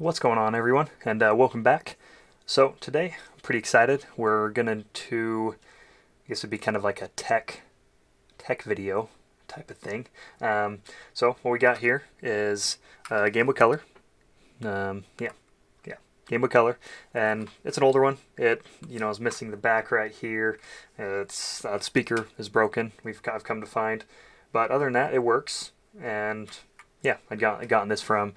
What's going on, everyone, and welcome back. So today, I'm pretty excited. We're gonna do, I guess it'd be kind of like a tech video type of thing. So what we got here is Game Boy Color. Yeah, Game Boy Color, and it's an older one. It is missing the back right here. It's the speaker is broken. I've come to find, but other than that, it works. And yeah, I'd gotten this from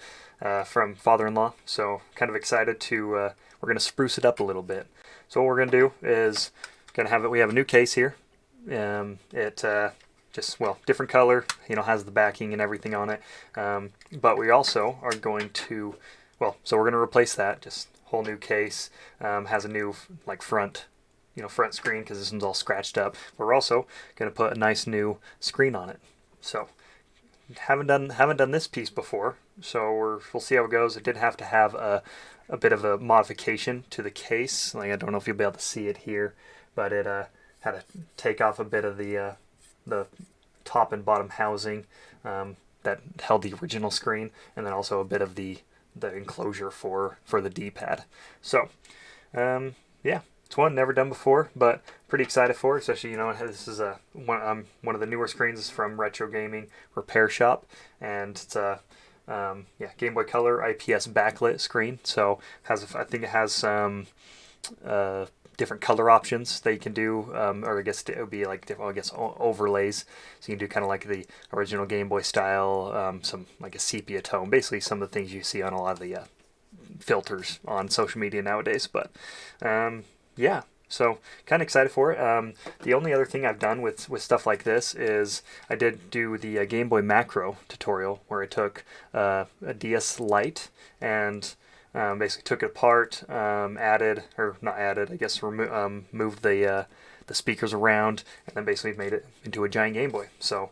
father-in-law, so kind of excited to we're gonna spruce it up a little bit. So what we're gonna do is we have a new case here. It just, well, different color, has the backing and everything on it. But we also are going to, so we're gonna replace that, just whole new case. Has a new front screen because this one's all scratched up. But we're also gonna put a nice new screen on it. So haven't done this piece before, so we'll see how it goes. It did have to have a bit of a modification to the case. I don't know if you'll be able to see it here, but it had to take off a bit of the top and bottom housing that held the original screen, and then also a bit of the enclosure for the D-pad. So yeah, it's one never done before, but pretty excited for it, especially, this is one of the newer screens from Retro Gaming Repair Shop, and it's a Game Boy Color IPS backlit screen. So I think it has some different color options that you can do, or I guess it would be overlays. So you can do kind of like the original Game Boy style, some like a sepia tone, basically some of the things you see on a lot of the filters on social media nowadays. But yeah, so kind of excited for it. The only other thing I've done with stuff like this is I did do the Game Boy Macro tutorial, where I took a DS Lite and basically took it apart, moved the speakers around, and then basically made it into a giant Game Boy. So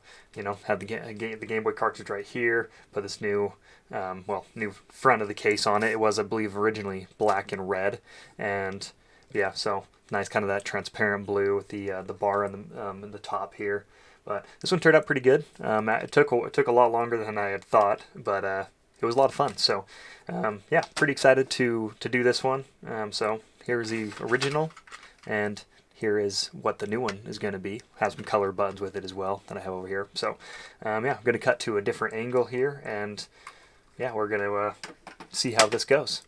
had the Game Boy cartridge right here, put this new front of the case on it. It was, I believe, originally black and red, and yeah, so nice, kind of that transparent blue with the bar in the top here. But this one turned out pretty good. It took a lot longer than I had thought, but it was a lot of fun. So yeah, pretty excited to do this one. So here's the original, and here is what the new one is going to be. Has some color buttons with it as well that I have over here. So yeah, I'm going to cut to a different angle here, and yeah, we're going to see how this goes.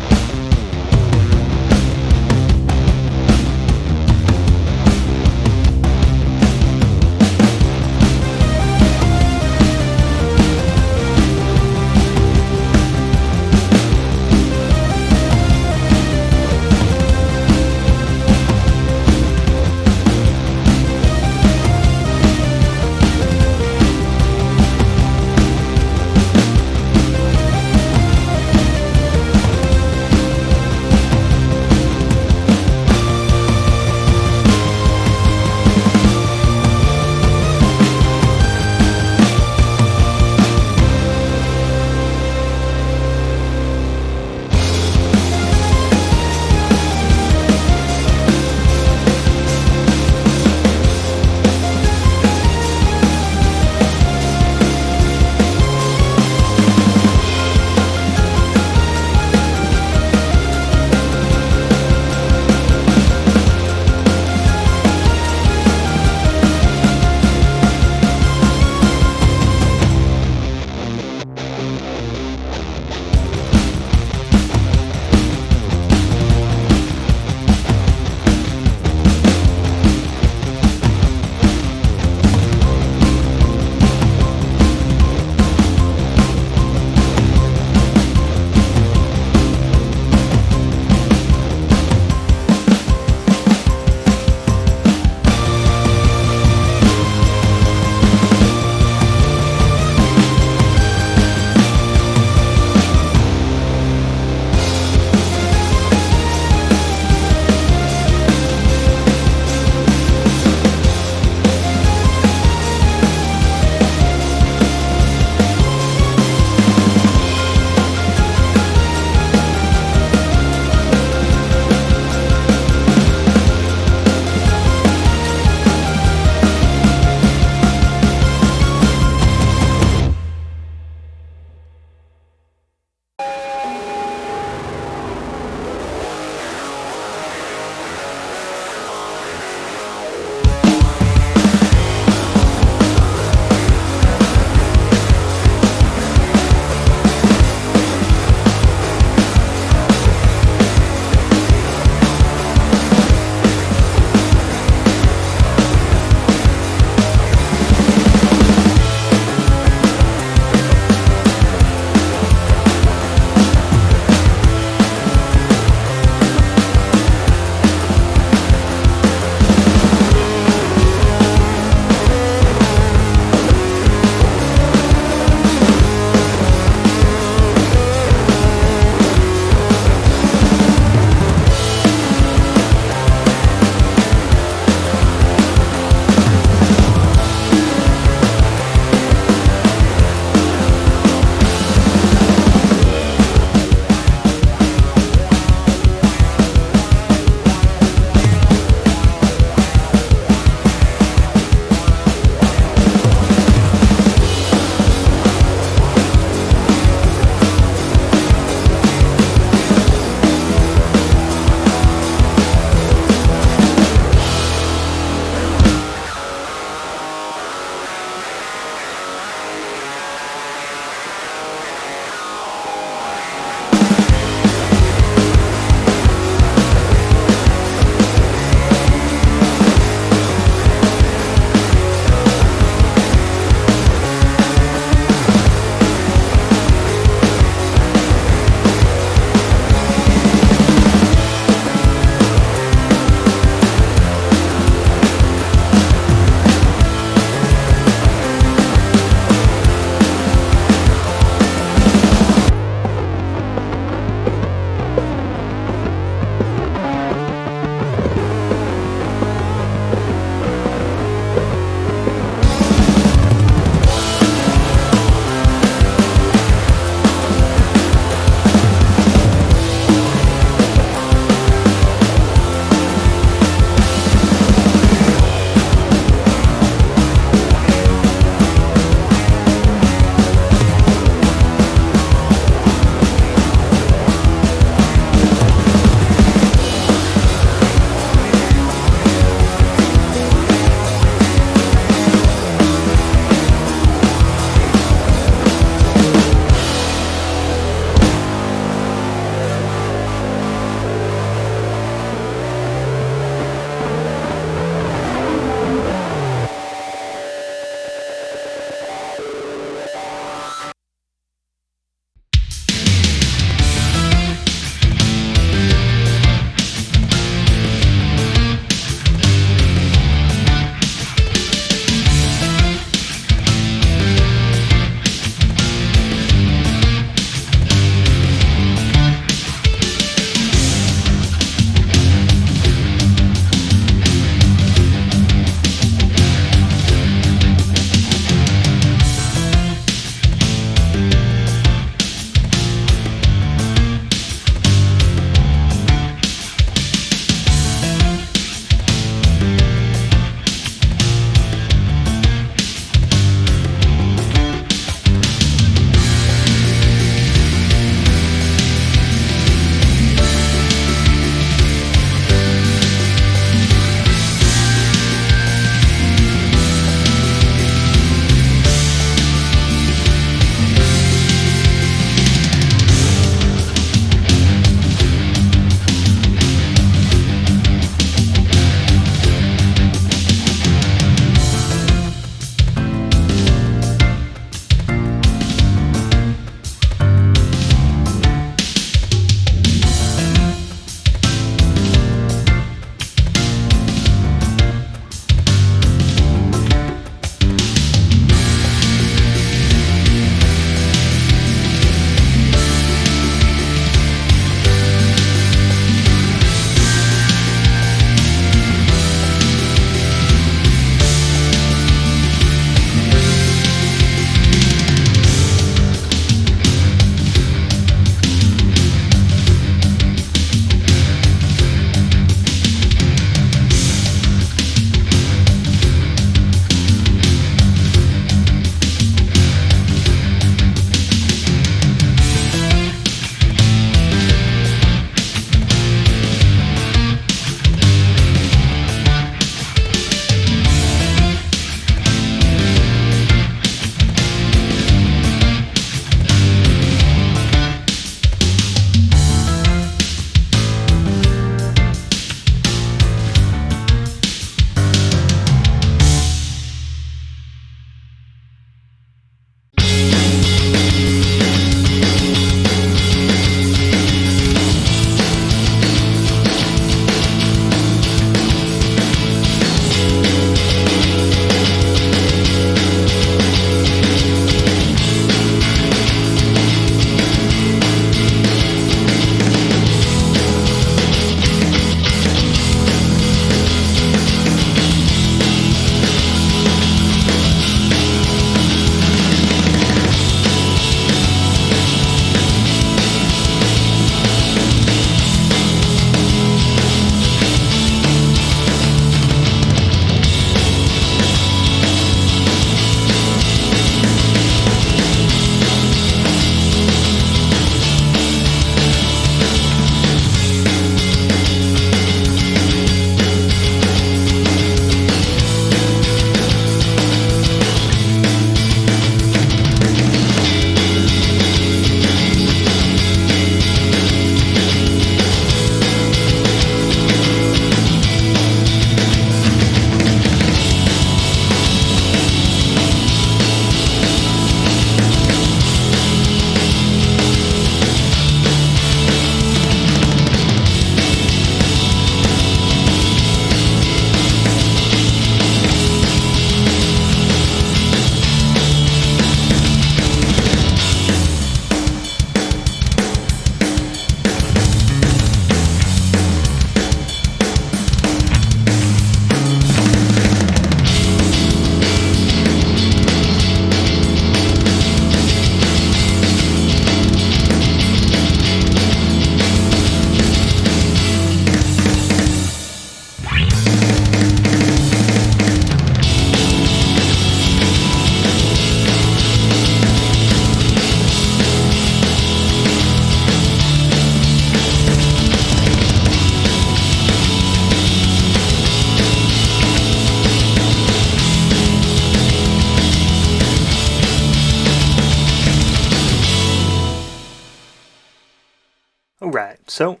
So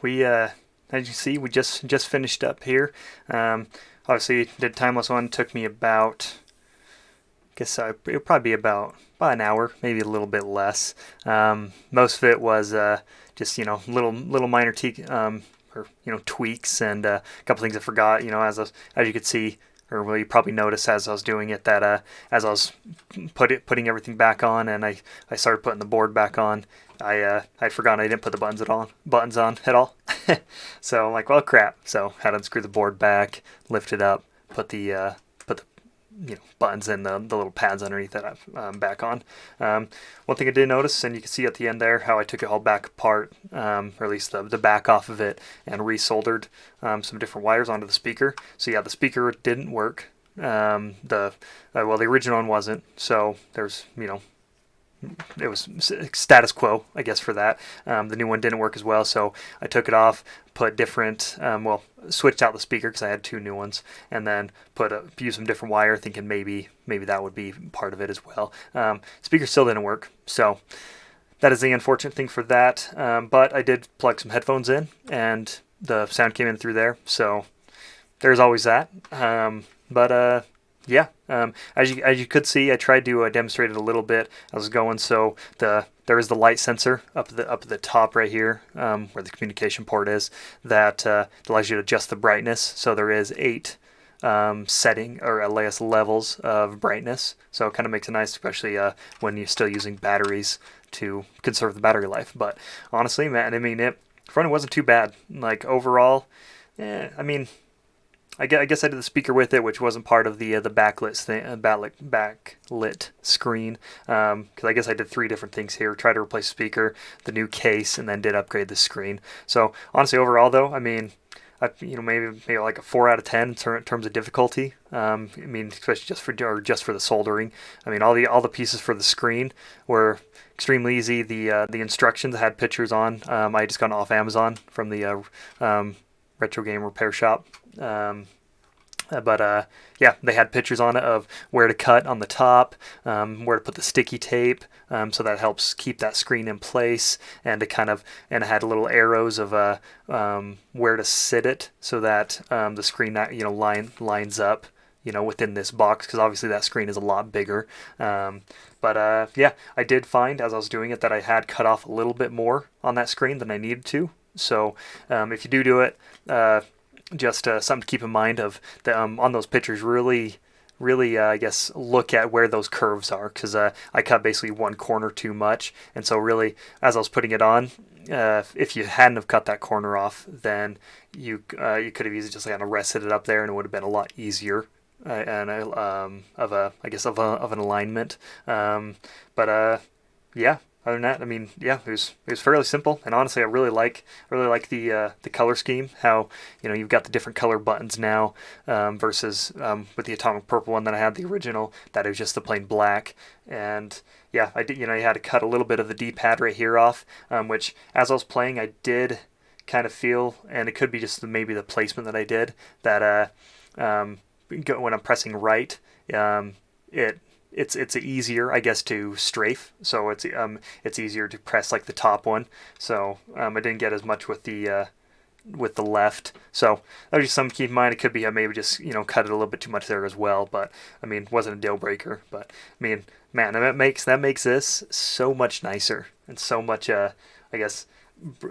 we, as you see, we just finished up here. Obviously, did timeless one. Took me about, I guess it would probably be about an hour, maybe a little bit less. Most of it was just little minor or tweaks and a couple things I forgot. As you could see, or well, you probably noticed as I was doing it that as I was putting everything back on and I started putting the board back on, I'd forgotten I didn't put the buttons on at all. So I'm like, well, crap. So had to unscrew the board back, lift it up, put the buttons and the little pads underneath that back on. One thing I did notice, and you can see at the end there how I took it all back apart, or at least the back off of it, and resoldered some different wires onto the speaker. So yeah, the speaker didn't work. The original one wasn't. So there's it was status quo, I guess, for that. The new one didn't work as well, so I took it off, put different, switched out the speaker because I had two new ones, and then used some different wire, thinking maybe that would be part of it as well. Speaker still didn't work, so that is the unfortunate thing for that. But I did plug some headphones in, and the sound came in through there, so there's always that. Yeah, as you could see, I tried to demonstrate it a little bit. I was going, so there is the light sensor up at the top right here, where the communication port is, that allows you to adjust the brightness. So there is 8 levels of brightness. So it kind of makes it nice, especially when you're still using batteries to conserve the battery life. But honestly, man, I mean, it wasn't too bad. Like overall, I guess I did the speaker with it, which wasn't part of the backlit screen. Because I guess I did 3 different things here: tried to replace the speaker, the new case, and then did upgrade the screen. So honestly, overall though, I mean, maybe like a 4 out of 10 in terms of difficulty. Especially just for the soldering. I mean, all the pieces for the screen were extremely easy. The instructions had pictures on. I just got off Amazon from the retro game repair shop. Yeah, they had pictures on it of where to cut on the top, where to put the sticky tape, so that helps keep that screen in place, and it had little arrows of where to sit it so that the screen lines up within this box, because obviously that screen is a lot bigger. Yeah, I did find as I was doing it that I had cut off a little bit more on that screen than I needed to. So if you do it, just something to keep in mind of on those pictures. Really, I guess look at where those curves are, because I cut basically one corner too much, and so really as I was putting it on, if you hadn't have cut that corner off, then you could have easily just kind of rested it up there, and it would have been a lot easier. Of an alignment. Yeah. Other than that, I mean, yeah, it was fairly simple, and honestly, I really like the color scheme. How you've got the different color buttons now, versus with the atomic purple one that I had, the original, that it was just the plain black. And yeah, I did. You had to cut a little bit of the D-pad right here off, which as I was playing, I did kind of feel, and it could be just maybe the placement that I did, that when I'm pressing right, it's easier, I guess, to strafe. So it's easier to press like the top one. So I didn't get as much with the left. So that was just something to keep in mind. It could be I maybe just cut it a little bit too much there as well. But I mean, it wasn't a deal breaker. But I mean, man, that makes this so much nicer and so much I guess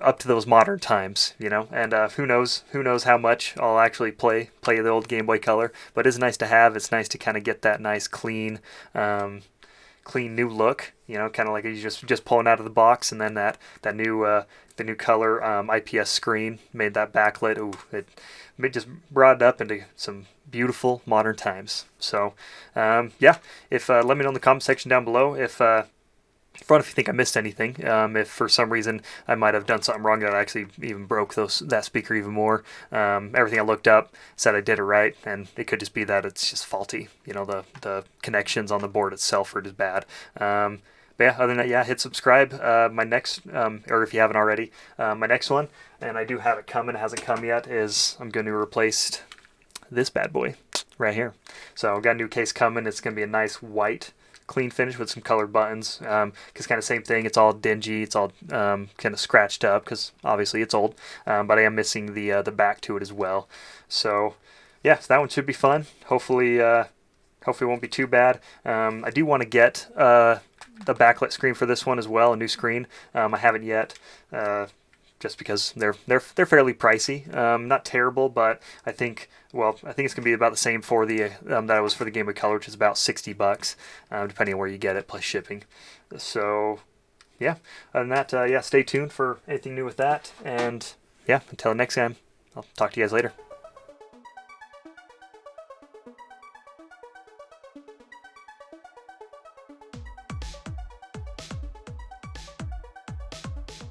up to those modern times, and who knows how much I'll actually play the old Game Boy Color, but it's nice to have. It's nice to kind of get that nice clean new look, kind of like you just pulling out of the box, and then that new the new color IPS screen made that backlit. Ooh, it just brought it up into some beautiful modern times. So yeah, if let me know in the comment section down below if if you think I missed anything, if for some reason I might have done something wrong that actually even broke that speaker even more. Everything I looked up said I did it right, and it could just be that it's just faulty. The connections on the board itself are just bad. But yeah, other than that, yeah, hit subscribe. My next, or if you haven't already, my next one, and I do have it coming, it hasn't come yet, is I'm going to replace this bad boy right here. So I've got a new case coming. It's going to be a nice white clean finish with some colored buttons. Because kind of same thing, it's all dingy, it's all kind of scratched up because obviously it's old. But I am missing the back to it as well. So yeah, so that one should be fun. Hopefully it won't be too bad. I do want to get the backlit screen for this one as well, a new screen. I haven't yet. Just because they're fairly pricey, not terrible, but I think it's gonna be about the same for the that it was for the Game Boy Color, which is about $60, depending on where you get it plus shipping. So yeah, other than that, yeah, stay tuned for anything new with that, and yeah, until next time, I'll talk to you guys later.